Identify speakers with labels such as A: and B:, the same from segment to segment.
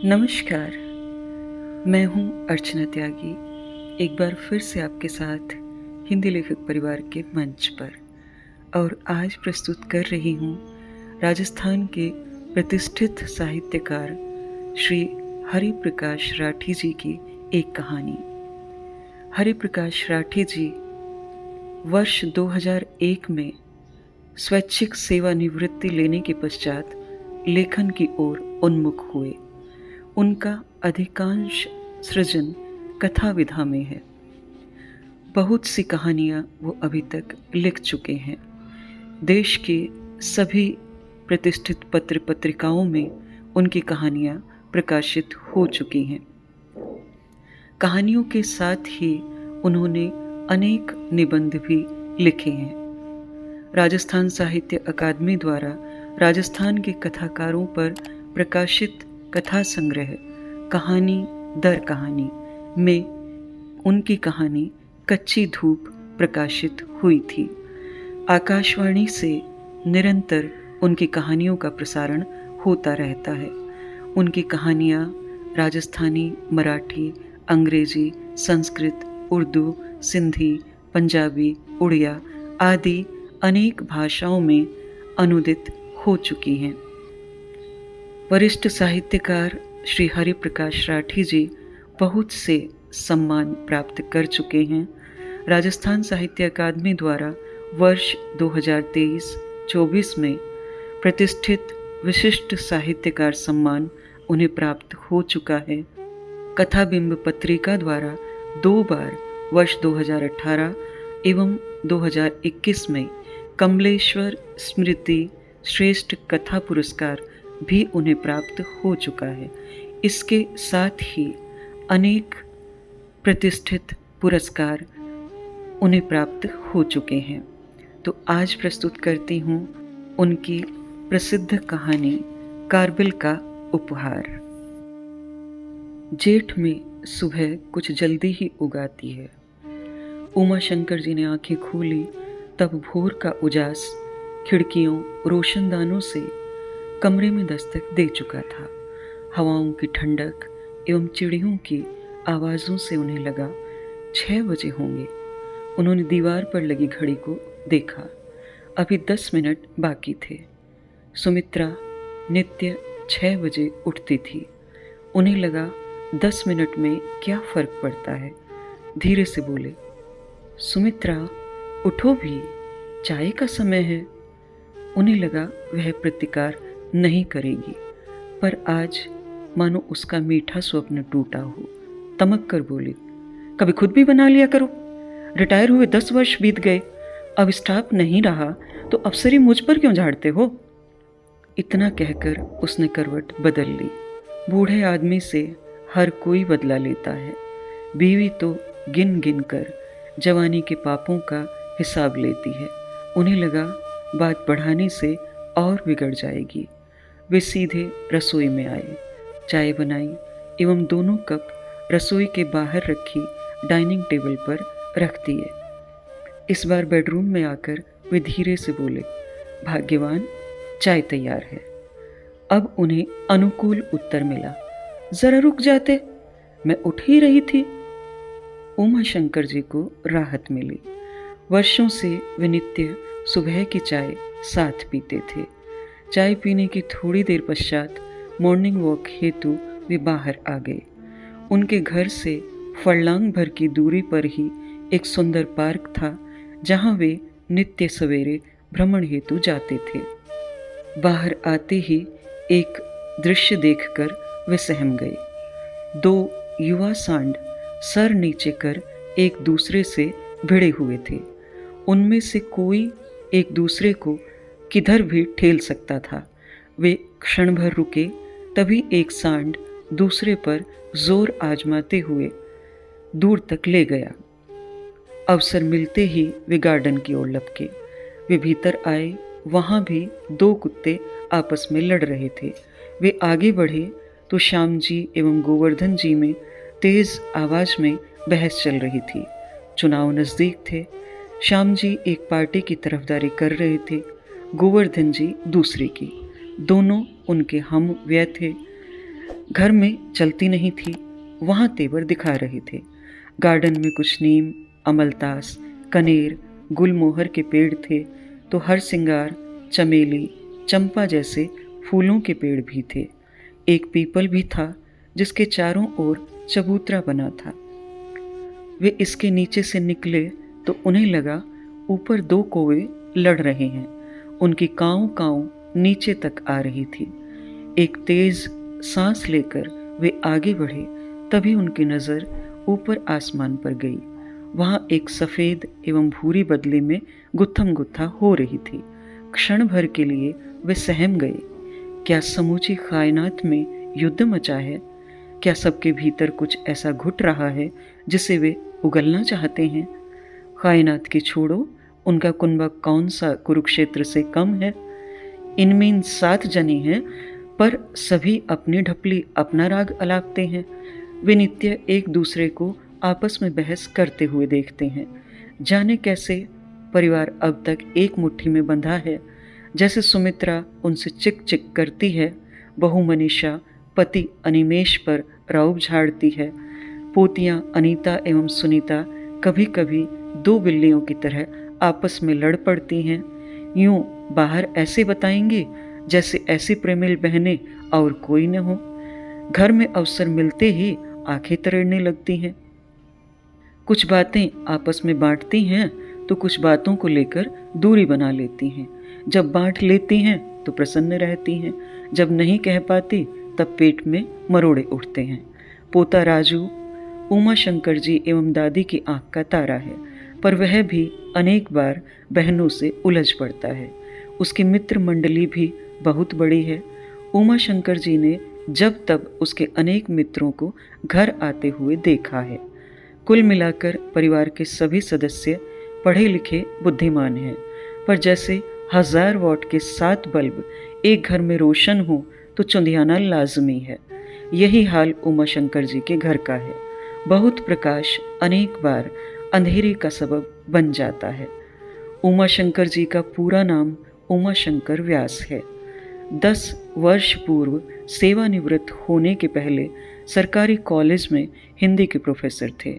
A: नमस्कार, मैं हूँ अर्चना त्यागी, एक बार फिर से आपके साथ हिंदी लेखक परिवार के मंच पर। और आज प्रस्तुत कर रही हूँ राजस्थान के प्रतिष्ठित साहित्यकार श्री हरि प्रकाश राठी जी की एक कहानी। हरि प्रकाश राठी जी वर्ष 2001 में स्वैच्छिक सेवानिवृत्ति लेने के पश्चात लेखन की ओर उन्मुख हुए। उनका अधिकांश सृजन कथा विधा में है। बहुत सी कहानियाँ वो अभी तक लिख चुके हैं। देश के सभी प्रतिष्ठित पत्र पत्रिकाओं में उनकी कहानियाँ प्रकाशित हो चुकी हैं। कहानियों के साथ ही उन्होंने अनेक निबंध भी लिखे हैं। राजस्थान साहित्य अकादमी द्वारा राजस्थान के कथाकारों पर प्रकाशित कथा संग्रह कहानी दर कहानी में उनकी कहानी कच्ची धूप प्रकाशित हुई थी। आकाशवाणी से निरंतर उनकी कहानियों का प्रसारण होता रहता है। उनकी कहानियाँ राजस्थानी, मराठी, अंग्रेजी, संस्कृत, उर्दू, सिंधी, पंजाबी, उड़िया आदि अनेक भाषाओं में अनुदित हो चुकी हैं। वरिष्ठ साहित्यकार श्री हरि प्रकाश राठी जी बहुत से सम्मान प्राप्त कर चुके हैं। राजस्थान साहित्य अकादमी द्वारा वर्ष 2023-24 में प्रतिष्ठित विशिष्ट साहित्यकार सम्मान उन्हें प्राप्त हो चुका है। कथाबिंब पत्रिका द्वारा 2 बार वर्ष 2018 एवं 2021 में कमलेश्वर स्मृति श्रेष्ठ कथा पुरस्कार भी उन्हें प्राप्त हो चुका है। इसके साथ ही अनेक प्रतिष्ठित पुरस्कार उन्हें प्राप्त हो चुके हैं। तो आज प्रस्तुत करती हूँ उनकी प्रसिद्ध कहानी कारगिल का उपहार। जेठ में सुबह कुछ जल्दी ही उगाती है। उमा शंकर जी ने आंखें खोली तब भोर का उजास खिड़कियों रोशनदानों से कमरे में दस्तक दे चुका था। हवाओं की ठंडक एवं चिड़ियों की आवाज़ों से उन्हें लगा 6 बजे होंगे। उन्होंने दीवार पर लगी घड़ी को देखा। अभी 10 मिनट बाकी थे। सुमित्रा नित्य 6 बजे उठती थी। उन्हें लगा 10 मिनट में क्या फ़र्क पड़ता है। धीरे से बोले, सुमित्रा उठो भी, चाय का समय है। उन्हें लगा वह प्रतिकार नहीं करेगी, पर आज मानो उसका मीठा स्वप्न टूटा हो। तमक कर बोली, कभी खुद भी बना लिया करो। रिटायर हुए 10 वर्ष बीत गए, अब स्टाफ नहीं रहा तो अफसरी मुझ पर क्यों झाड़ते हो। इतना कहकर उसने करवट बदल ली। बूढ़े आदमी से हर कोई बदला लेता है। बीवी तो गिन गिन कर जवानी के पापों का हिसाब लेती है। उन्हें लगा बात बढ़ाने से और बिगड़ जाएगी। वे सीधे रसोई में आए, चाय बनाई एवं 2 कप रसोई के बाहर रखी डाइनिंग टेबल पर रख दिए। इस बार बेडरूम में आकर वे धीरे से बोले, भाग्यवान, चाय तैयार है। अब उन्हें अनुकूल उत्तर मिला, जरा रुक जाते, मैं उठ ही रही थी। उमा शंकर जी को राहत मिली। वर्षों से वे नित्य सुबह की चाय साथ पीते थे। चाय पीने की थोड़ी देर पश्चात मॉर्निंग वॉक हेतु वे बाहर आ गए। उनके घर से फर्लांग भर की दूरी पर ही एक सुंदर पार्क था, जहां वे नित्य सवेरे भ्रमण हेतु जाते थे। बाहर आते ही एक दृश्य देखकर वे सहम गए। 2 युवा सांड सर नीचे कर एक दूसरे से भिड़े हुए थे। उनमें से कोई एक दूसरे को किधर भी ठेल सकता था। वे क्षण भर रुके, तभी एक सांड दूसरे पर जोर आजमाते हुए दूर तक ले गया। अवसर मिलते ही वे गार्डन की ओर लपके। वे भीतर आए, वहाँ भी 2 कुत्ते आपस में लड़ रहे थे। वे आगे बढ़े तो श्याम जी एवं गोवर्धन जी में तेज आवाज में बहस चल रही थी। चुनाव नज़दीक थे। श्याम जी एक पार्टी की तरफदारी कर रहे थे, गोवर्धन जी दूसरी की। दोनों उनके हम व्यय थे। घर में चलती नहीं थी, वहाँ तेवर दिखा रहे थे। गार्डन में कुछ नीम, अमलतास, कनेर, गुलमोहर के पेड़ थे, तो हर सिंगार, चमेली, चंपा जैसे फूलों के पेड़ भी थे। एक पीपल भी था जिसके चारों ओर चबूतरा बना था। वे इसके नीचे से निकले तो उन्हें लगा ऊपर दो कौवे लड़ रहे हैं। उनकी काँव काँव नीचे तक आ रही थी। एक तेज सांस लेकर वे आगे बढ़े, तभी उनकी नज़र ऊपर आसमान पर गई। वहाँ एक सफ़ेद एवं भूरी बदले में गुत्थम गुत्था हो रही थी। क्षण भर के लिए वे सहम गए। क्या समूची कायनात में युद्ध मचा है? क्या सबके भीतर कुछ ऐसा घुट रहा है जिसे वे उगलना चाहते हैं? कायनात की छोड़ो, उनका कुनबा कौन सा कुरुक्षेत्र से कम है? इनमें इन 7 जने हैं, पर सभी अपनी ढपली अपना राग अलापते हैं। वे नित्य एक दूसरे को आपस में बहस करते हुए देखते हैं। जाने कैसे परिवार अब तक एक मुट्ठी में बंधा है। जैसे सुमित्रा उनसे चिक चिक करती है, बहू मनीषा पति अनिमेष पर रौब झाड़ती है, पोतियां अनीता एवं सुनीता कभी कभी 2 बिल्लियों की तरह आपस में लड़ पड़ती हैं। यूं बाहर ऐसे बताएंगे जैसे ऐसी प्रेमिल बहनें और कोई न हो। घर में अवसर मिलते ही आंखें तरेड़ने लगती हैं। कुछ बातें आपस में बांटती हैं तो कुछ बातों को लेकर दूरी बना लेती हैं। जब बांट लेती हैं तो प्रसन्न रहती हैं, जब नहीं कह पाती तब पेट में मरोड़े उठते हैं। पोता राजू उमा शंकर जी एवं दादी की आंख का तारा है, पर वह भी अनेक बार बहनों से उलझ पड़ता है। उसकी मित्र मंडली भी बहुत बड़ी है। उमा शंकर जी ने जब तब उसके अनेक मित्रों को घर आते हुए देखा है। कुल मिलाकर परिवार के सभी सदस्य पढ़े लिखे बुद्धिमान हैं, पर जैसे 1000 वॉट के 7 बल्ब एक घर में रोशन हो तो चुंधियाना लाजमी है। यही हाल उमा शंकर जी के घर का है। बहुत प्रकाश अनेक बार अंधेरे का सबब बन जाता है। उमा शंकर जी का पूरा नाम उमा शंकर व्यास है। 10 वर्ष पूर्व सेवानिवृत्त होने के पहले सरकारी कॉलेज में हिंदी के प्रोफेसर थे।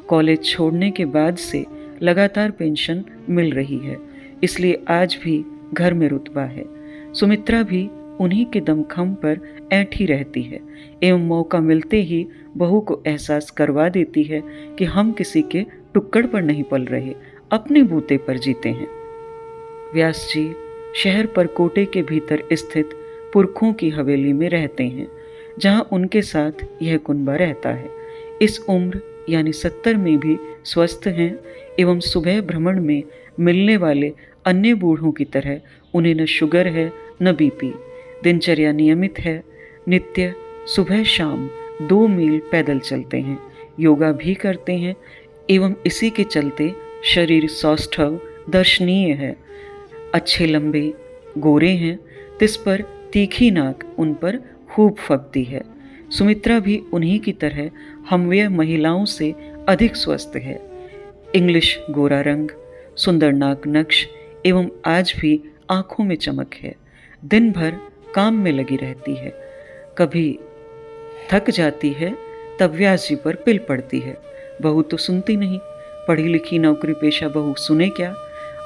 A: कॉलेज छोड़ने के बाद से लगातार पेंशन मिल रही है, इसलिए आज भी घर में रुतबा है। सुमित्रा भी उन्हीं के दमखम पर ऐंठी रहती है एवं मौका मिलते ही बहू को एहसास करवा देती है कि हम किसी के टुक्कड़ पर नहीं पल रहे, अपने बूते पर जीते हैं। व्यास जी शहर पर कोटे के भीतर स्थित पुरखों की हवेली में रहते हैं, जहां उनके साथ यह कुनबा रहता है। इस उम्र यानी 70 में भी स्वस्थ हैं एवं सुबह भ्रमण में मिलने वाले अन्य बूढ़ों की तरह उन्हें न शुगर है न बीपी। दिनचर्या नियमित है। नित्य सुबह शाम 2 मील पैदल चलते हैं, योगा भी करते हैं एवं इसी के चलते शरीर सौष्ठव दर्शनीय है। अच्छे लंबे गोरे हैं, तिस पर तीखी नाक उन पर खूब फबती है। सुमित्रा भी उन्हीं की तरह हमवयः महिलाओं से अधिक स्वस्थ है। इंग्लिश गोरा रंग, सुंदर नाक नक्श एवं आज भी आंखों में चमक है। दिन भर काम में लगी रहती है। कभी थक जाती है तब व्यास जी पर पिल पड़ती है। बहू तो सुनती नहीं। पढ़ी लिखी नौकरी पेशा बहू सुने क्या।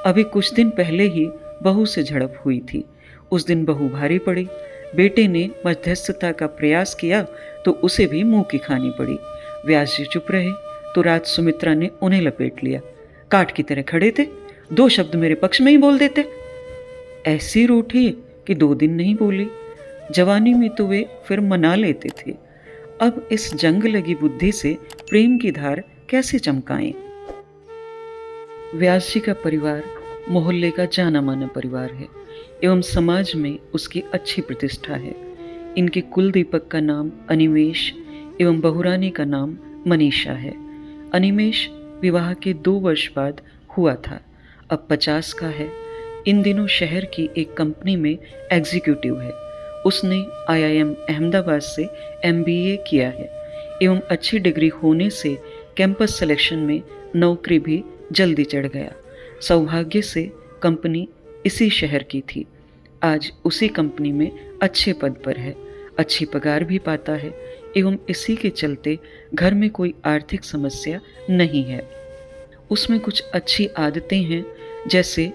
A: अभी कुछ दिन पहले ही बहू से झड़प हुई थी। उस दिन बहू भारी पड़ी। बेटे ने मध्यस्थता का प्रयास किया तो उसे भी मुंह की खानी पड़ी। व्यास जी चुप रहे तो रात सुमित्रा ने उन्हें लपेट लिया। काट की तरह खड़े थे, 2 शब्द मेरे पक्ष में ही बोल देते। ऐसी रूठी कि 2 दिन नहीं बोली। जवानी में तो वे फिर मना लेते थे, अब इस जंग लगी बुद्धि से प्रेम की धार कैसे चमकाएं। व्यास जी का परिवार मोहल्ले का जाना माना परिवार है एवं समाज में उसकी अच्छी प्रतिष्ठा है। इनके कुल दीपक का नाम अनिमेष एवं बहुरानी का नाम मनीषा है। अनिमेष विवाह के 2 वर्ष बाद हुआ था, अब 50 का है। इन दिनों शहर की एक कंपनी में एग्जीक्यूटिव है। उसने IIM अहमदाबाद से MBA किया है एवं अच्छी डिग्री होने से कैंपस सिलेक्शन में नौकरी भी जल्दी चढ़ गया। सौभाग्य से कंपनी इसी शहर की थी। आज उसी कंपनी में अच्छे पद पर है। अच्छी पगार भी पाता है एवं इसी के चलते घर में कोई आर्थिक समस्या नहीं है। उसमें कुछ अच्छी आदतें हैं, जैसे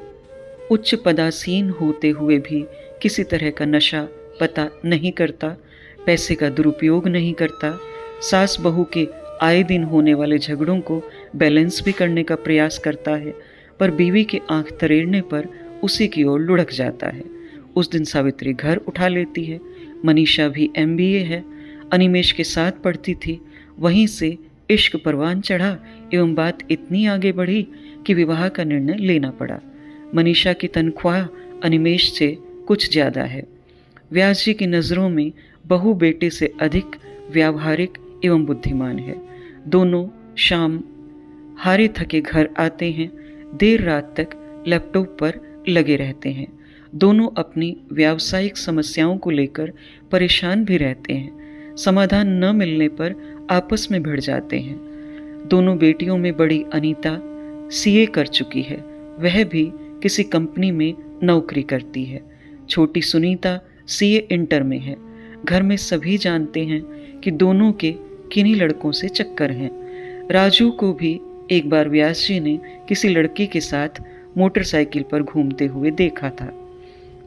A: उच्च पदासीन होते हुए भी किसी तरह का नशा पता नहीं करता, पैसे का दुरुपयोग नहीं करता, सास बहू के आए दिन होने वाले झगड़ों को बैलेंस भी करने का प्रयास करता है, पर बीवी के आंख तरेड़ने पर उसी की ओर लुढ़क जाता है। उस दिन सावित्री घर उठा लेती है। मनीषा भी MBA है, अनिमेष के साथ पढ़ती थी। वहीं से इश्क परवान चढ़ा एवं बात इतनी आगे बढ़ी कि विवाह का निर्णय लेना पड़ा। मनीषा की तनख्वाह अनिमेष से कुछ ज़्यादा है। व्यास जी की नज़रों में बहू बेटे से अधिक व्यावहारिक एवं बुद्धिमान है। दोनों शाम हारे थके घर आते हैं, देर रात तक लैपटॉप पर लगे रहते हैं। दोनों अपनी व्यावसायिक समस्याओं को लेकर परेशान भी रहते हैं। समाधान न मिलने पर आपस में भिड़ जाते हैं। दोनों बेटियों में बड़ी अनीता CA कर चुकी है, वह भी किसी कंपनी में नौकरी करती है। छोटी सुनीता CA इंटर में है। घर में सभी जानते हैं कि दोनों के किन्हीं लड़कों से चक्कर हैं। राजू को भी एक बार व्यास जी ने किसी लड़के के साथ मोटरसाइकिल पर घूमते हुए देखा था।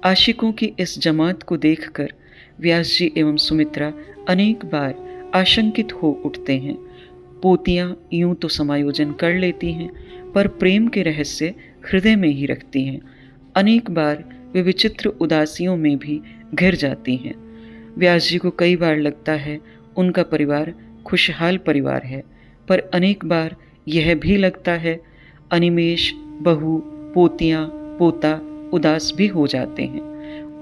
A: आशिकों की इस जमात को देखकर व्यास जी एवं सुमित्रा अनेक बार आशंकित हो उठते हैं। पोतियां यूं तो समायोजन कर लेती हैं, पर प्रेम के रहस्य हृदय में ही रखती हैं। अनेक बार वे विचित्र उदासियों में भी घिर जाती हैं। व्यास जी को कई बार लगता है उनका परिवार खुशहाल परिवार है, पर अनेक बार यह भी लगता है अनिमेष, बहू, पोतियां, पोता उदास भी हो जाते हैं।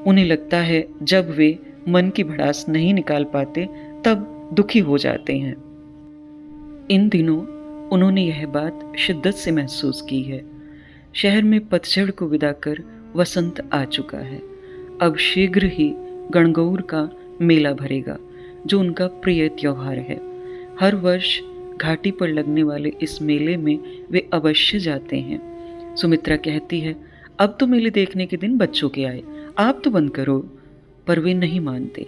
A: उन्हें लगता है जब वे मन की भड़ास नहीं निकाल पाते तब दुखी हो जाते हैं। इन दिनों उन्होंने यह बात शिद्दत से महसूस की है। शहर में पतझड़ को विदा कर वसंत आ चुका है। अब शीघ्र ही गणगौर का मेला भरेगा, जो उनका प्रिय त्योहार है। हर वर्ष घाटी पर लगने वाले इस मेले में वे अवश्य जाते हैं। सुमित्रा कहती है, अब तो मेले देखने के दिन बच्चों के आए, आप तो बंद करो। पर वे नहीं मानते।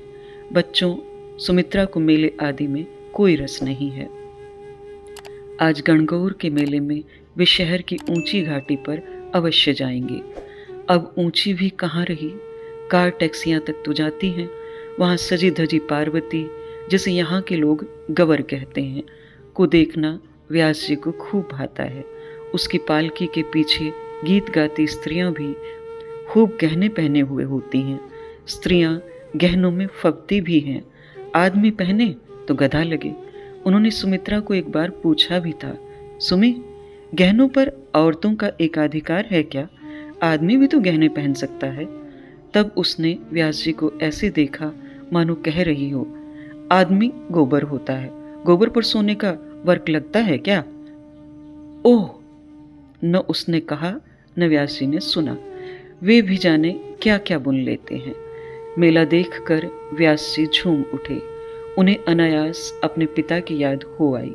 A: बच्चों सुमित्रा को मेले आदि में कोई रस नहीं है। आज गणगौर के मेले में वे शहर की ऊंची घाटी पर अवश्य जाएंगे। अब ऊंची भी कहाँ रही, कार टैक्सियां तक तो जाती हैं। वहाँ सजी धजी पार्वती, जिसे यहाँ के लोग गवर कहते हैं, को देखना व्यास जी को खूब भाता है। उसकी पालकी के पीछे गीत गाती स्त्रियां भी खूब गहने पहने हुए होती हैं। स्त्रियां गहनों में फबती भी हैं। आदमी पहने तो गधा लगे। उन्होंने सुमित्रा को एक बार पूछा भी था, सुमी, गहनों पर औरतों का एकाधिकार है क्या? आदमी भी तो गहने पहन सकता है। तब उसने व्यास जी को ऐसे देखा मानो कह रही हो, आदमी गोबर होता है, गोबर पर सोने का वर्क लगता है क्या? ओह! न उसने कहा न व्यास जी ने सुना। वे भी जाने क्या क्या बुन लेते हैं। मेला देखकर व्यास जी झूम उठे। उन्हें अनायास अपने पिता की याद हो आई,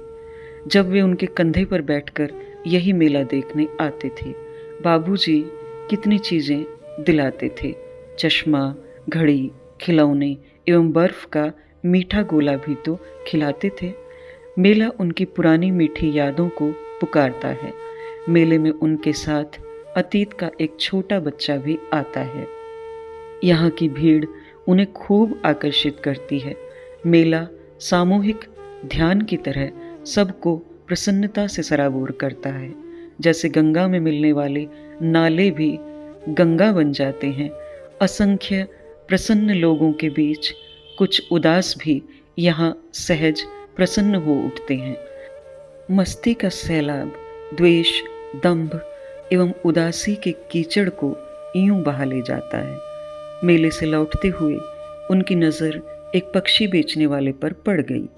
A: जब वे उनके कंधे पर बैठकर यही मेला देखने आते थे। बाबूजी कितनी चीज़ें दिलाते थे, चश्मा, घड़ी, खिलौने एवं बर्फ का मीठा गोला भी तो खिलाते थे। मेला उनकी पुरानी मीठी यादों को पुकारता है। मेले में उनके साथ अतीत का एक छोटा बच्चा भी आता है। यहाँ की भीड़ उन्हें खूब आकर्षित करती है। मेला सामूहिक ध्यान की तरह सबको प्रसन्नता से सराबोर करता है। जैसे गंगा में मिलने वाले नाले भी गंगा बन जाते हैं, असंख्य प्रसन्न लोगों के बीच कुछ उदास भी यहाँ सहज प्रसन्न हो उठते हैं। मस्ती का सैलाब द्वेष, दंभ एवं उदासी के कीचड़ को यूं बहा ले जाता है। मेले से लौटते हुए उनकी नज़र एक पक्षी बेचने वाले पर पड़ गई।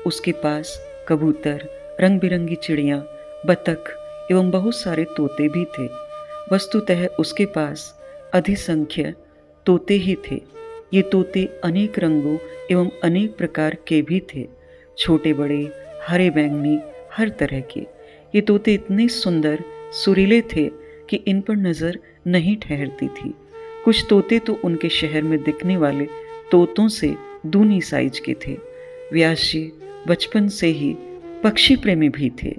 A: उसके पास कबूतर, रंग बिरंगी चिड़ियाँ, बतख एवं बहुत सारे तोते भी थे। वस्तुतः उसके पास अधिसंख्य तोते ही थे। ये तोते अनेक रंगों एवं अनेक प्रकार के भी थे, छोटे बड़े, हरे बैंगनी, हर तरह के। ये तोते इतने सुंदर, सुरीले थे कि इन पर नज़र नहीं ठहरती थी। कुछ तोते तो उनके शहर में दिखने वाले तोतों से दूनी साइज के थे। व्यास जी बचपन से ही पक्षी प्रेमी भी थे।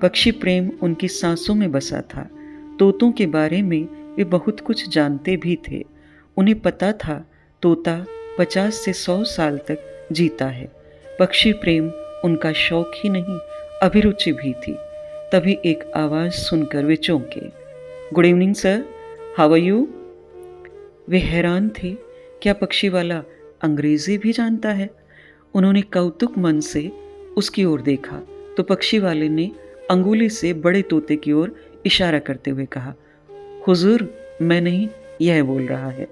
A: पक्षी प्रेम उनकी सांसों में बसा था। तोतों के बारे में वे बहुत कुछ जानते भी थे। उन्हें पता था तोता 50 से 100 साल तक जीता है। पक्षी प्रेम उनका शौक ही नहीं, अभिरुचि भी थी। तभी एक आवाज़ सुनकर वे चौंके। Good evening sir, how are you? वे हैरान थे, क्या पक्षी वाला अंग्रेजी भी जानता है? उन्होंने कौतुक मन से उसकी ओर देखा तो पक्षी वाले ने अंगुली से बड़े तोते की ओर इशारा करते हुए कहा, हुजूर मैं नहीं, यह बोल रहा है।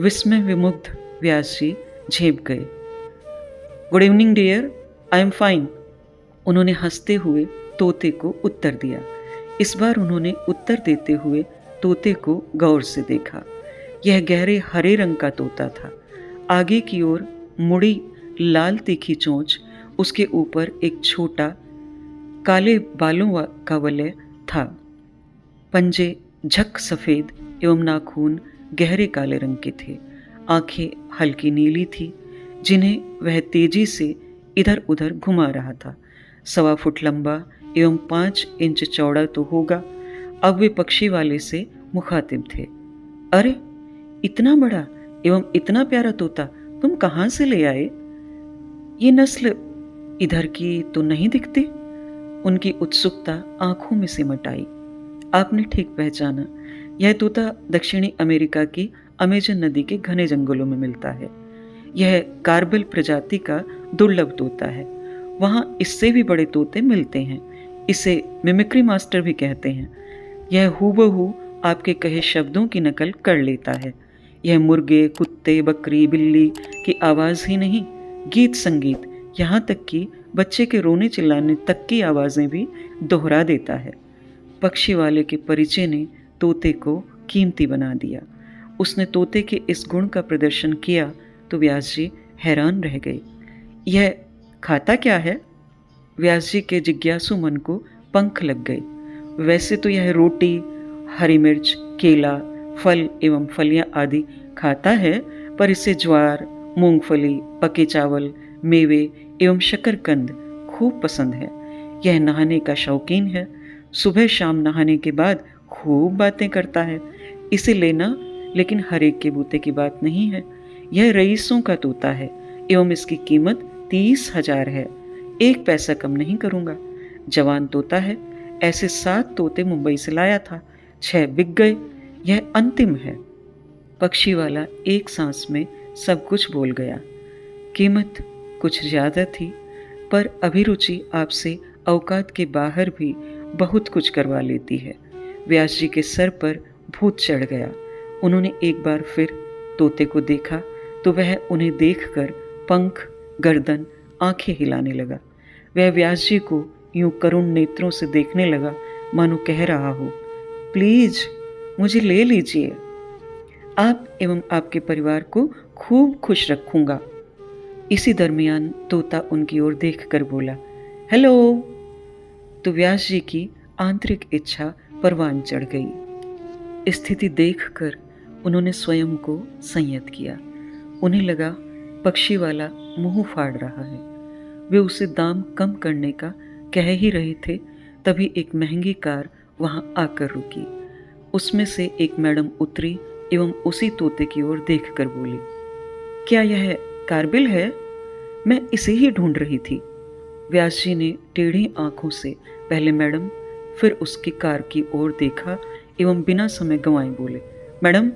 A: विस्मय विमुग्ध व्यास जी झेप गए। Good evening dear, I am fine, उन्होंने हंसते हुए तोते को उत्तर दिया। इस बार उन्होंने उत्तर देते हुए तोते को गौर से देखा। यह गहरे हरे रंग का तोता था। आगे की ओर मुड़ी लाल तीखी चोंच, उसके ऊपर एक छोटा काले बालों का वलय था। पंजे झक सफ़ेद एवं नाखून गहरे काले रंग के थे। आंखें हल्की नीली थी, जिन्हें वह तेजी से इधर उधर घुमा रहा था। 1.25 फुट लंबा एवं 5 इंच चौड़ा तो होगा। अब वे पक्षी वाले से मुखातिब थे। अरे, इतना बड़ा एवं इतना प्यारा तोता तुम कहाँ से ले आए? ये नस्ल इधर की तो नहीं दिखती। उनकी उत्सुकता आंखों में सिमट आई। आपने ठीक पहचाना, यह तोता दक्षिणी अमेरिका की अमेजन नदी के घने जंगलों में मिलता है। यह कार्बल प्रजाति का दुर्लभ तोता है। वहाँ इससे भी बड़े तोते मिलते हैं। इसे मिमिक्री मास्टर भी कहते हैं। यह हूबहू आपके कहे शब्दों की नकल कर लेता है। यह मुर्गे, कुत्ते, बकरी, बिल्ली की आवाज़ ही नहीं, गीत संगीत, यहाँ तक कि बच्चे के रोने चिल्लाने तक की आवाज़ें भी दोहरा देता है। पक्षी वाले के परिचय ने तोते को कीमती बना दिया। उसने तोते के इस गुण का प्रदर्शन किया तो व्यास जी हैरान रह गए। यह खाता क्या है? व्यास जी के जिज्ञासु मन को पंख लग गए। वैसे तो यह रोटी, हरी मिर्च, केला, फल एवं फलियां आदि खाता है, पर इसे ज्वार, मूंगफली, पके चावल, मेवे एवं शकरकंद खूब पसंद है। यह नहाने का शौकीन है। सुबह शाम नहाने के बाद खूब बातें करता है। इसे लेना लेकिन हर एक के बूते की बात नहीं है। यह रईसों का तोता है एवं इसकी कीमत 30,000 है। 1 पैसा कम नहीं करूँगा। जवान तोता है। ऐसे 7 तोते मुंबई से लाया था, 6 बिक गए। यह अंतिम है। पक्षी वाला एक सांस में सब कुछ बोल गया। कीमत कुछ ज़्यादा थी, पर अभिरुचि आपसे औकात के बाहर भी बहुत कुछ करवा लेती है। व्यास जी के सर पर भूत चढ़ गया। उन्होंने एक बार फिर तोते को देखा तो वह उन्हें देखकर पंख, गर्दन, आंखें हिलाने लगा। वह व्यास जी को यूं करुण नेत्रों से देखने लगा मानो कह रहा हो, प्लीज मुझे ले लीजिए, आप एवं आपके परिवार को खूब खुश रखूंगा। इसी दरमियान तोता उनकी ओर देखकर बोला, हेलो। तो व्यास जी की आंतरिक इच्छा परवान चढ़ गई। स्थिति देखकर उन्होंने स्वयं को संयत किया। उन्हें लगा पक्षी वाला मुंह फाड़ रहा है। वे उसे दाम कम करने का कह ही रहे थे, तभी एक महंगी कार वहां आकर रुकी। उसमें से एक मैडम उतरी एवं उसी तोते की ओर देखकर बोली, क्या यह कारबिल है? मैं इसे ही ढूंढ रही थी। व्यास जी ने टेढ़ी आंखों से पहले मैडम फिर उसकी कार की ओर देखा एवं बिना समय गंवाए बोले, मैडम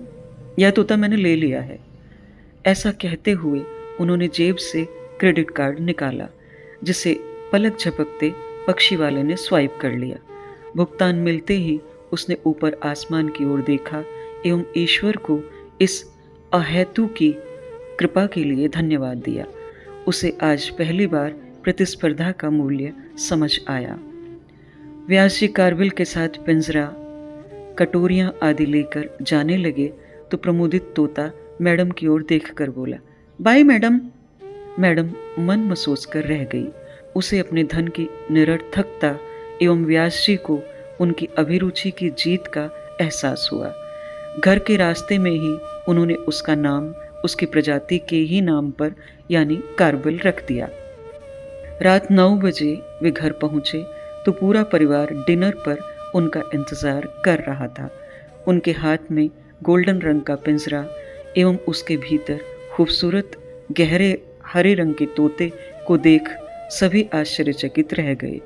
A: यह तोता मैंने ले लिया है। ऐसा कहते हुए उन्होंने जेब से क्रेडिट कार्ड निकाला, जिसे पलक झपकते पक्षी वाले ने स्वाइप कर लिया। भुगतान मिलते ही उसने ऊपर आसमान की ओर देखा एवं ईश्वर को इस अहेतु की कृपा के लिए धन्यवाद दिया। उसे आज पहली बार प्रतिस्पर्धा का मूल्य समझ आया। व्यास जी कारबिल के साथ पिंजरा, कटोरियां आदि लेकर जाने लगे तो प्रमोदित तोता मैडम की ओर देखकर बोला, बाय मैडम। मैडम मन महसूस कर रह गई। उसे अपने धन की निरर्थकता एवं व्यास जी को उनकी अभिरुचि की जीत का एहसास हुआ। घर के रास्ते में ही उन्होंने उसका नाम उसकी प्रजाति के ही नाम पर यानी कारबिल रख दिया। रात 9 बजे वे घर पहुंचे तो पूरा परिवार डिनर पर उनका इंतजार कर रहा था। उनके हाथ में गोल्डन रंग का पिंजरा एवं उसके भीतर खूबसूरत गहरे हरे रंग के तोते को देख सभी आश्चर्यचकित रह गए।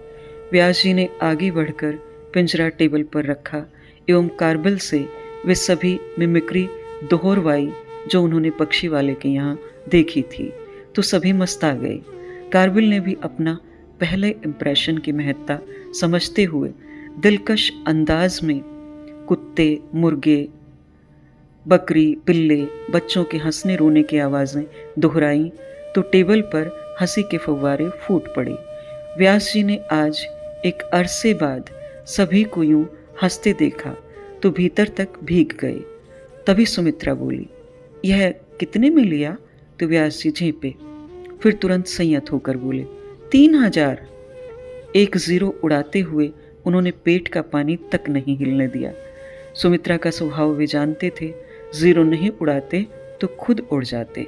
A: व्यास जी ने आगे बढ़कर पिंजरा टेबल पर रखा एवं कारबिल से वे सभी मिमिक्री दोहरवाई जो उन्होंने पक्षी वाले के यहाँ देखी थी, तो सभी मस्ता गए। कारबिल ने भी अपना पहले इम्प्रेशन की महत्ता समझते हुए दिलकश अंदाज में कुत्ते, मुर्गे, बकरी, बिल्ले, बच्चों के हंसने रोने की आवाज़ें दोहराई तो टेबल पर हंसी के फव्वारे फूट पड़े। व्यास जी ने आज एक अरसे बाद सभी को यूं हंसते देखा तो भीतर तक भीग गए। तभी सुमित्रा बोली, यह कितने में लिया? तो व्यास जी झेपे, फिर तुरंत संयत होकर बोले, 3000। एक जीरो उड़ाते हुए उन्होंने पेट का पानी तक नहीं हिलने दिया। सुमित्रा का स्वभाव वे जानते थे, जीरो नहीं उड़ाते तो खुद उड़ जाते।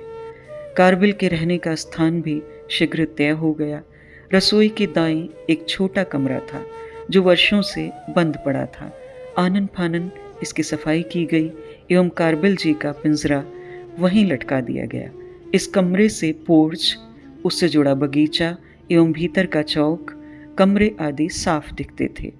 A: कारबिल के रहने का स्थान भी शीघ्र तय हो गया। रसोई के दाएं एक छोटा कमरा था जो वर्षों से बंद पड़ा था। आनन फानन इसकी सफाई की गई एवं कारबिल जी का पिंजरा वहीं लटका दिया गया। इस कमरे से पोर्च, उससे जुड़ा बगीचा एवं भीतर का चौक, कमरे आदि साफ दिखते थे।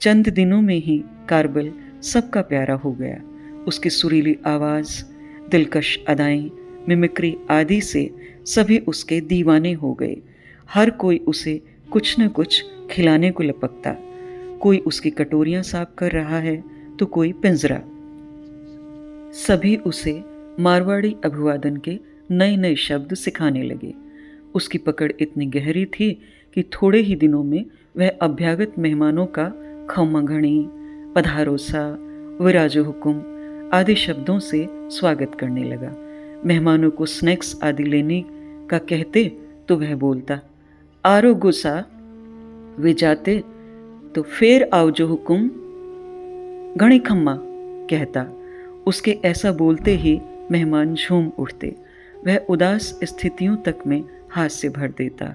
A: चंद दिनों में ही कारबिल सबका प्यारा हो गया। उसकी सुरीली आवाज़, दिलकश अदाएं, मिमिक्री आदि से सभी उसके दीवाने हो गए। हर कोई उसे कुछ न कुछ खिलाने को लपकता। कोई उसकी कटोरियां साफ कर रहा है तो कोई पिंजरा। सभी उसे मारवाड़ी अभिवादन के नए नए शब्द सिखाने लगे। उसकी पकड़ इतनी गहरी थी कि थोड़े ही दिनों में वह अभ्यागत मेहमानों का खम्मा घणी, पधारोसा, विराजो हुकुम आदि शब्दों से स्वागत करने लगा। मेहमानों को स्नैक्स आदि लेने का कहते तो वह बोलता, आरो गुस्सा। वे जाते तो फिर आओ जो हुकुम, घणी खम्मा कहता। उसके ऐसा बोलते ही मेहमान झूम उठते। वह उदास स्थितियों तक में हास्य भर देता।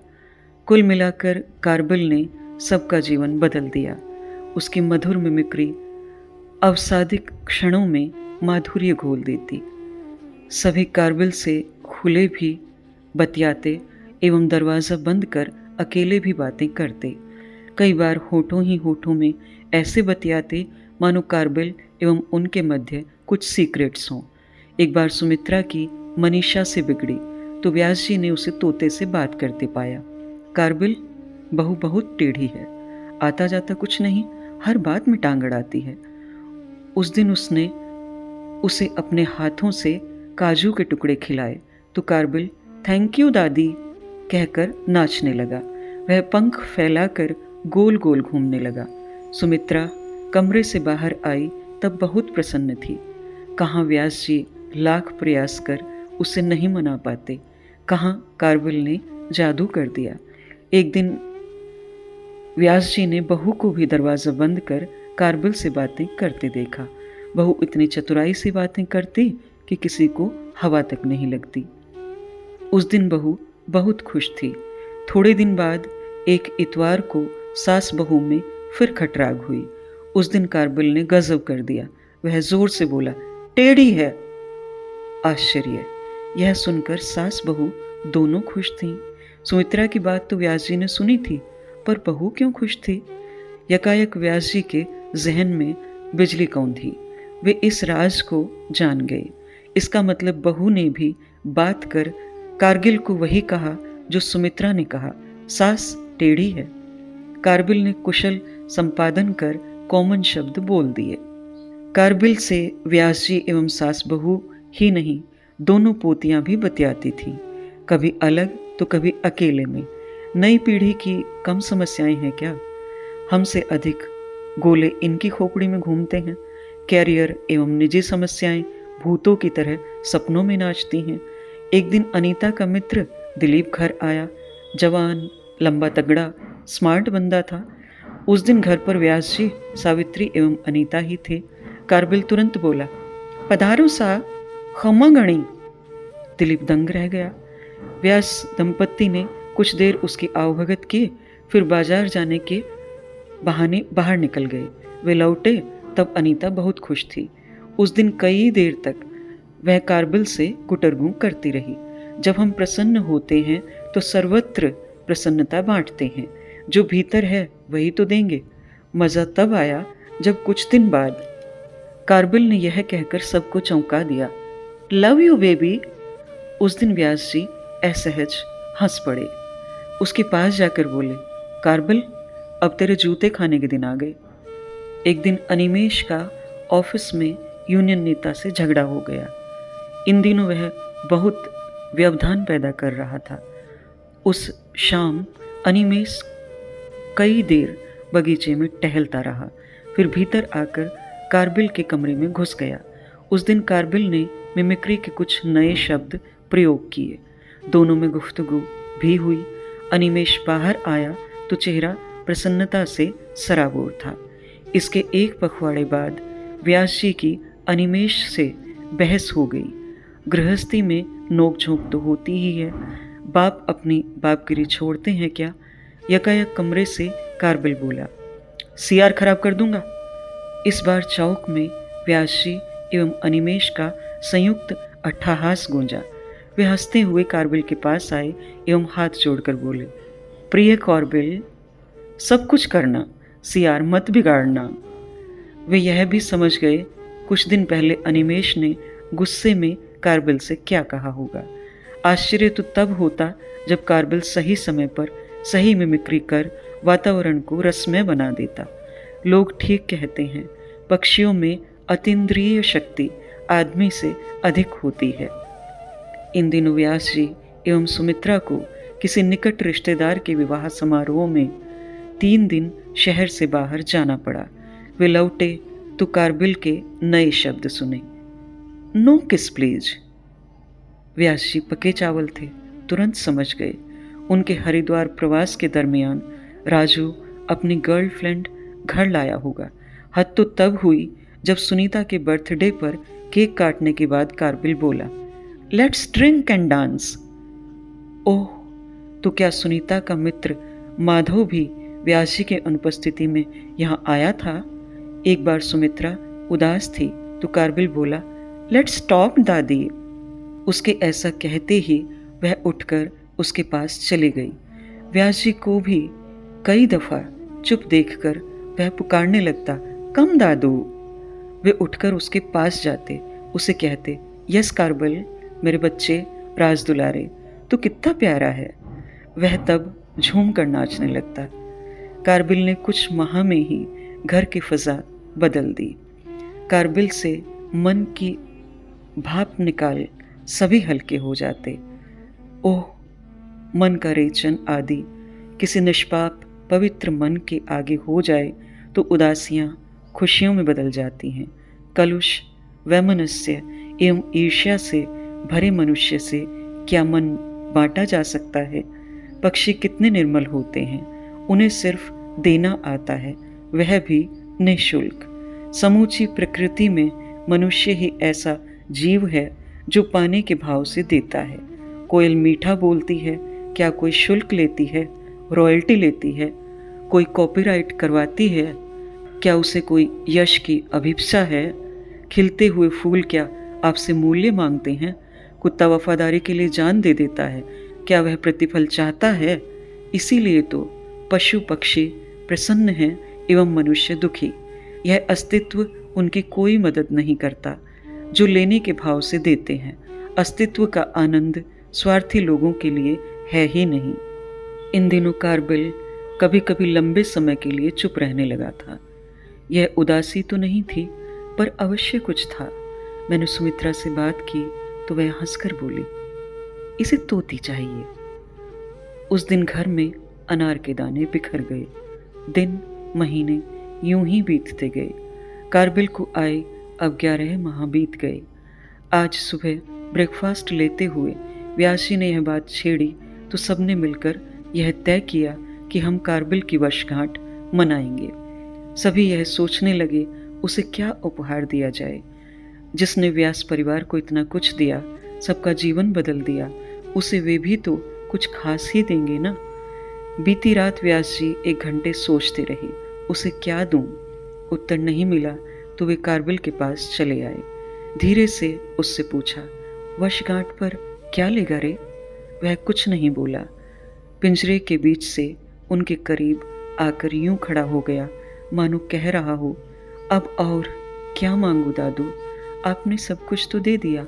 A: कुल मिलाकर कारबिल ने सबका जीवन बदल दिया। उसकी मधुर मिमिक्री अवसादिक क्षणों में माधुर्य घोल देती। सभी कारबिल से खुले भी बतियाते एवं दरवाज़ा बंद कर अकेले भी बातें करते। कई बार होठों ही होठों में ऐसे बतियाते मानो कारबिल एवं उनके मध्य कुछ सीक्रेट्स हों। एक बार सुमित्रा की मनीषा से बिगड़ी तो व्यास जी ने उसे तोते से बात करते पाया। कारबिल, बहू बहुत टेढ़ी है, आता जाता कुछ नहीं, हर बात में टांग अड़ाती है। उस दिन उसने उसे अपने हाथों से काजू के टुकड़े खिलाए तो कारबिल थैंक यू दादी कहकर नाचने लगा। वह पंख फैलाकर गोल गोल घूमने लगा। सुमित्रा कमरे से बाहर आई तब बहुत प्रसन्न थी। कहाँ व्यास जी लाख प्रयास कर उसे नहीं मना पाते, कहाँ कारबिल ने जादू कर दिया। एक दिन व्यास जी ने बहू को भी दरवाज़ा बंद कर कारबिल से बातें करते देखा। बहू इतनी चतुराई से बातें करती कि किसी को हवा तक नहीं लगती। उस दिन बहू बहुत खुश थी। थोड़े दिन बाद एक इतवार को सास बहू में फिर खटराग हुई। उस दिन कारबिल ने गजब कर दिया। वह जोर से बोला, टेढ़ी है। आश्चर्य! यह सुनकर सास बहू दोनों खुश थीं। सुमित्रा की बात तो व्यास जी ने सुनी थी, पर बहू क्यों खुश थी? यकायक व्यास जी के जहन में बिजली कौंधी। वे इस राज को जान गए। इसका मतलब बहू ने भी बात कर कारगिल को वही कहा जो सुमित्रा ने कहा, सास टेढ़ी है। कारबिल ने कुशल संपादन कर कॉमन शब्द बोल दिए। कारबिल से व्यास जी एवं सास बहू ही नहीं, दोनों पोतियां भी बतियाती थीं, कभी अलग तो कभी अकेले में। नई पीढ़ी की कम समस्याएं हैं क्या? हमसे अधिक गोले इनकी खोपड़ी में घूमते हैं। कैरियर एवं निजी समस्याएं भूतों की तरह सपनों में नाचती हैं। एक दिन अनीता का मित्र दिलीप घर आया। जवान, लंबा तगड़ा, स्मार्ट बंदा था। उस दिन घर पर व्यास जी, सावित्री एवं अनीता ही थे। कारबिल तुरंत बोला, पधारो सा, खम्मा गणी। दिलीप दंग रह गया। व्यास दंपत्ति ने कुछ देर उसकी आवभगत की, फिर बाजार जाने के बहाने बाहर निकल गए। वे लौटे तब अनीता बहुत खुश थी। उस दिन कई देर तक वह कारबिल से गुटरगू करती रही। जब हम प्रसन्न होते हैं तो सर्वत्र प्रसन्नता बांटते हैं, जो भीतर है वही तो देंगे। मज़ा तब आया जब कुछ दिन बाद कारबिल ने यह कहकर सबको चौंका दिया, लव यू बेबी। उस दिन व्यास जी असहज हंस पड़े। उसके पास जाकर बोले, कारबिल अब तेरे जूते खाने के दिन आ गए। एक दिन अनिमेश का ऑफिस में यूनियन नेता से झगड़ा हो गया। इन दिनों वह बहुत व्यवधान पैदा कर रहा था। उस शाम अनिमेश कई देर बगीचे में टहलता रहा, फिर भीतर आकर कारबिल के कमरे में घुस गया। उस दिन कारबिल ने मिमिक्री के कुछ नए शब्द प्रयोग किए। दोनों में गुफ्तगू भी हुई। अनिमेश बाहर आया तो चेहरा प्रसन्नता से सराबोर था। इसके एक पखवाड़े बाद व्यास जी की अनिमेश से बहस हो गई। गृहस्थी में नोक-झोंक तो होती ही है। बाप अपनी बापगिरी छोड़ते हैं क्या? यकायक कमरे से कारबिल बोला, सीआर खराब कर दूंगा। इस बार चौक में व्यास जी एवं अनिमेश का संयुक्त अट्टहास गूंजा। वे हंसते हुए कारबिल के पास आए एवं हाथ जोड़कर बोले, प्रिय कारबिल, सब कुछ करना, सीआर मत बिगाड़ना। वे यह भी समझ गए कुछ दिन पहले अनिमेश ने गुस्से में कारबिल से क्या कहा होगा। आश्चर्य तो तब होता जब कारबिल सही समय पर सही मिमिक्री कर वातावरण को रसमय बना देता। लोग ठीक कहते हैं, पक्षियों में अतीन्द्रिय शक्ति आदमी से अधिक होती है। इन दिनों व्यास जी एवं सुमित्रा को किसी निकट रिश्तेदार के विवाह समारोह में 3 दिन शहर से बाहर जाना पड़ा। वे लौटे तो कारबिल के नए शब्द सुने, नो किस प्लीज। व्यास जी पके चावल थे, तुरंत समझ गए। उनके हरिद्वार प्रवास के दरमियान राजू अपनी गर्लफ्रेंड घर लाया होगा। हद तो तब हुई जब सुनीता के बर्थडे पर केक काटने के बाद कारबिल बोला, लेट्स ड्रिंक एंड डांस। ओह, तो क्या सुनीता का मित्र माधव भी व्यास जी के अनुपस्थिति में यहाँ आया था? एक बार सुमित्रा उदास थी तो कारबिल बोला, लेट्स टॉक दादी। उसके ऐसा कहते ही वह उठकर उसके पास चली गई। व्यास जी को भी कई दफा चुप देखकर वह पुकारने लगता, कम दादू। वे उठकर उसके पास जाते, उसे कहते, यस कारबिल, मेरे बच्चे राज दुलारे, तो कितना प्यारा है। वह तब झूम कर नाचने लगता। कारबिल ने कुछ माह में ही घर की फजा बदल दी। कारबिल से मन की भाप निकाल सभी हल्के हो जाते। ओह, मन का रेचन आदि किसी निष्पाप पवित्र मन के आगे हो जाए तो उदासियाँ खुशियों में बदल जाती हैं। कलुष, वैमनस्य एवं ईर्ष्या से भरे मनुष्य से क्या मन बांटा जा सकता है? पक्षी कितने निर्मल होते हैं, उन्हें सिर्फ देना आता है, वह भी निःशुल्क। समूची प्रकृति में मनुष्य ही ऐसा जीव है जो पाने के भाव से देता है। कोयल मीठा बोलती है, क्या कोई शुल्क लेती है, रॉयल्टी लेती है? कोई कॉपीराइट करवाती है, क्या उसे कोई यश की अभिप्सा है? खिलते हुए फूल क्या आपसे मूल्य मांगते हैं? कुत्ता वफादारी के लिए जान दे देता है, क्या वह प्रतिफल चाहता है? इसीलिए तो पशु पक्षी प्रसन्न हैं एवं मनुष्य दुखी। यह अस्तित्व उनकी कोई मदद नहीं करता जो लेने के भाव से देते हैं। अस्तित्व का आनंद स्वार्थी लोगों के लिए है ही नहीं। इन दिनों कारबिल कभी कभी लंबे समय के लिए चुप रहने लगा था। यह उदासी तो नहीं थी, पर अवश्य कुछ था। मैंने सुमित्रा से बात की तो वह हंसकर बोली, इसे तोती चाहिए। उस दिन घर में अनार के दाने बिखर गए। दिन महीने यूं ही बीतते गए। कारबिल को आए अब 11 माह बीत गए। आज सुबह ब्रेकफास्ट लेते हुए व्यास जी ने यह बात छेड़ी तो सबने मिलकर यह तय किया कि हम कारबिल की वर्षगांठ मनाएंगे। सभी यह सोचने लगे उसे क्या उपहार दिया जाए। जिसने व्यास परिवार को इतना कुछ दिया, सबका जीवन बदल दिया, उसे वे भी तो कुछ खास ही देंगे ना। बीती रात व्यास जी 1 घंटे सोचते रहे, उसे क्या दूं? उत्तर नहीं मिला तो वे कारबिल के पास चले आए। धीरे से उससे पूछा, वर्षगांठ पर क्या लेगा रे? वह कुछ नहीं बोला। पिंजरे के बीच से उनके करीब आकर यूं खड़ा हो गया मानो कह रहा हो, अब और क्या मांगू दादू, आपने सब कुछ तो दे दिया।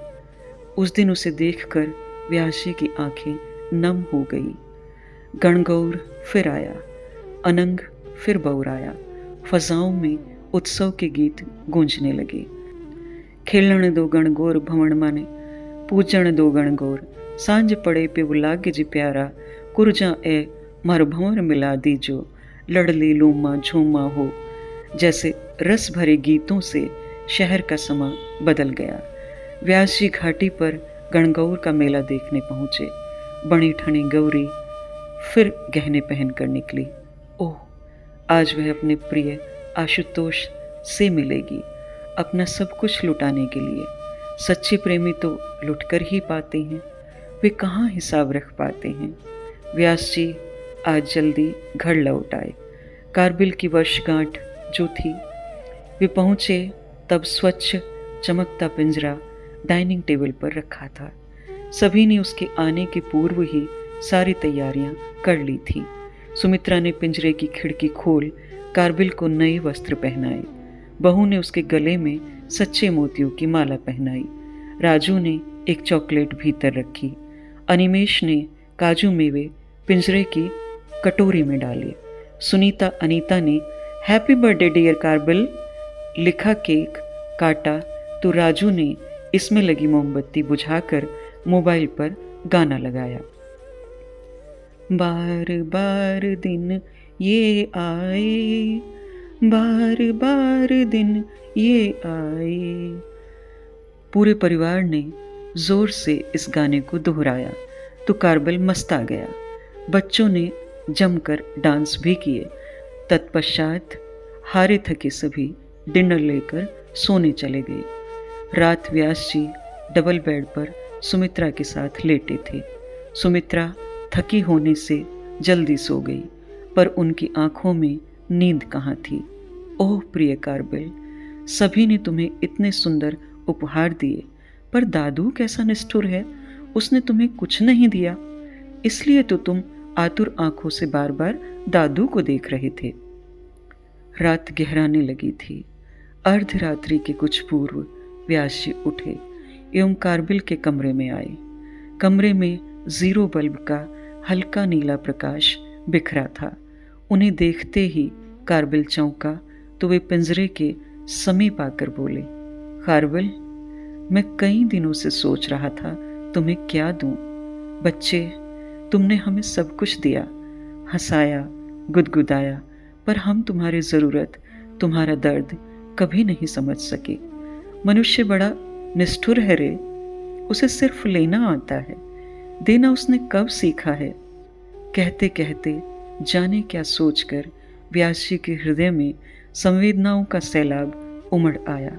A: उस दिन उसे देखकर व्यास जी की आंखें नम हो गई। गणगौर फिर आया, अनंग फिर बौराया, फजाओं में उत्सव के गीत गूंजने लगे। खेलण दो गणगौर भवन माने, पूजण दो गणगौर, सांझ पड़े पे लागे जी प्यारा, कुरजा ए मारो भंवर मिला दीजो, लड़ली लूमा झूमा हो। जैसे रस भरे गीतों से शहर का समा बदल गया। व्यास जी घाटी पर गणगौर का मेला देखने पहुंचे। बनी ठनी गौरी फिर गहने पहनकर निकली। ओह, आज वह अपने प्रिय आशुतोष से मिलेगी, अपना सब कुछ लुटाने के लिए। सच्चे प्रेमी तो लुटकर ही पाते हैं, वे कहाँ हिसाब रख पाते हैं। व्यास जी आज जल्दी घर लौट आए। कारगिल की वर्षगांठ जो थी, वे पहुँचे तब स्वच्छ चमकता पिंजरा डाइनिंग टेबल पर रखा था। सभी ने उसके आने के पूर्व ही सारी तैयारियां कर ली थी। सुमित्रा ने पिंजरे की खिड़की खोल कारगिल को नए वस्त्र पहनाए। बहू ने उसके गले में सच्चे मोतियों की माला पहनाई। राजू ने एक चॉकलेट भीतर रखी। अनिमेश ने काजू मेवे पिंजरे की कटोरी में डाले। सुनीता अनीता ने हैप्पी बर्थडे डियर कारगिल लिखा केक काटा तो राजू ने इसमें लगी मोमबत्ती बुझाकर मोबाइल पर गाना लगाया। बार बार दिन ये आए, बार बार दिन ये आए। पूरे परिवार ने जोर से इस गाने को दोहराया तो कारगिल मस्त आ गया। बच्चों ने जमकर डांस भी किए। तत्पश्चात हारे थके सभी डिनर लेकर सोने चले गए। रात व्यास जी डबल बेड पर सुमित्रा के साथ लेटे थे। सुमित्रा थकी होने से जल्दी सो गई, पर उनकी आंखों में नींद कहाँ थी। ओह प्रिय कारगिल, सभी ने तुम्हें इतने सुंदर उपहार दिए, पर दादू कैसा निष्ठुर है, उसने तुम्हें कुछ नहीं दिया। इसलिए तो तुम आतुर आंखों से बार बार दादू को देख रहे थे। रात गहराने लगी थी। अर्धरात्रि के कुछ पूर्व व्यास जी उठे एवं कारगिल के कमरे में आए। कमरे में 0 बल्ब का हल्का नीला प्रकाश बिखरा था। उन्हें देखते ही कारगिल चौंका तो वे पिंजरे के समीप आकर बोले, कारगिल, मैं कई दिनों से सोच रहा था तुम्हें क्या दूं। बच्चे, तुमने हमें सब कुछ दिया, हंसाया, गुदगुदाया, पर हम तुम्हारी ज़रूरत, तुम्हारा दर्द कभी नहीं समझ सके। मनुष्य बड़ा निष्ठुर है रे, उसे सिर्फ लेना आता है, देना उसने कब सीखा है। कहते कहते जाने क्या सोचकर व्यास जी के हृदय में संवेदनाओं का सैलाब उमड़ आया।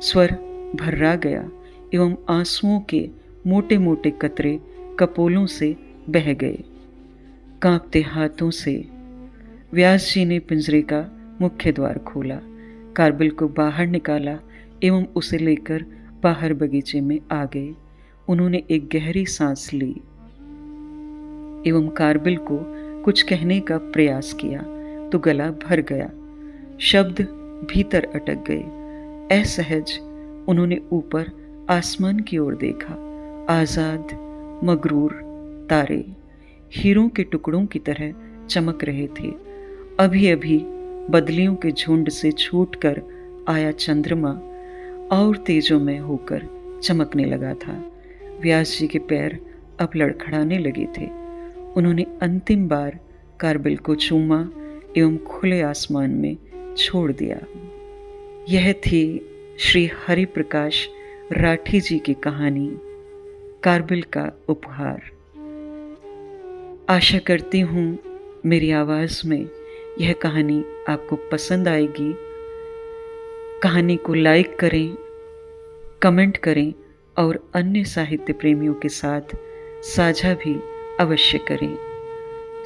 A: स्वर भर्रा गया एवं आंसुओं के मोटे मोटे कतरे कपोलों से बह गए। कांपते हाथों से व्यास जी ने पिंजरे का मुख्य द्वार खोला, कारगिल को बाहर निकाला एवं उसे लेकर बाहर बगीचे में आ गए। उन्होंने एक गहरी सांस ली एवं कारगिल को कुछ कहने का प्रयास किया तो गला भर गया, शब्द भीतर अटक गए। असहज उन्होंने ऊपर आसमान की ओर देखा। आजाद मगरूर तारे हीरों के टुकड़ों की तरह चमक रहे थे। अभी अभी बदलियों के झुंड से छूटकर आया चंद्रमा और तेजोमय होकर चमकने लगा था। व्यास जी के पैर अब लड़खड़ाने लगे थे। उन्होंने अंतिम बार कारगिल को चूमा एवं खुले आसमान में छोड़ दिया। यह थी श्री हरि प्रकाश राठी जी की कहानी, कारगिल का उपहार। आशा करती हूँ मेरी आवाज़ में यह कहानी आपको पसंद आएगी। कहानी को लाइक करें, कमेंट करें और अन्य साहित्य प्रेमियों के साथ साझा भी अवश्य करें।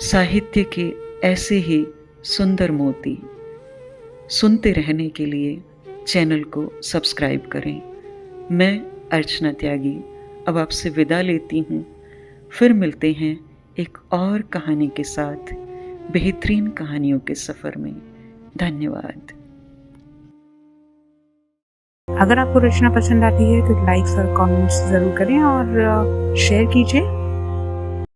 A: साहित्य के ऐसे ही सुंदर मोती सुनते रहने के लिए चैनल को सब्सक्राइब करें। मैं अर्चना त्यागी अब आपसे विदा लेती हूँ। फिर मिलते हैं एक और कहानी के साथ बेहतरीन कहानियों के सफ़र में। धन्यवाद।
B: अगर आपको रचना पसंद आती है तो लाइक्स और कमेंट्स ज़रूर करें और शेयर कीजिए।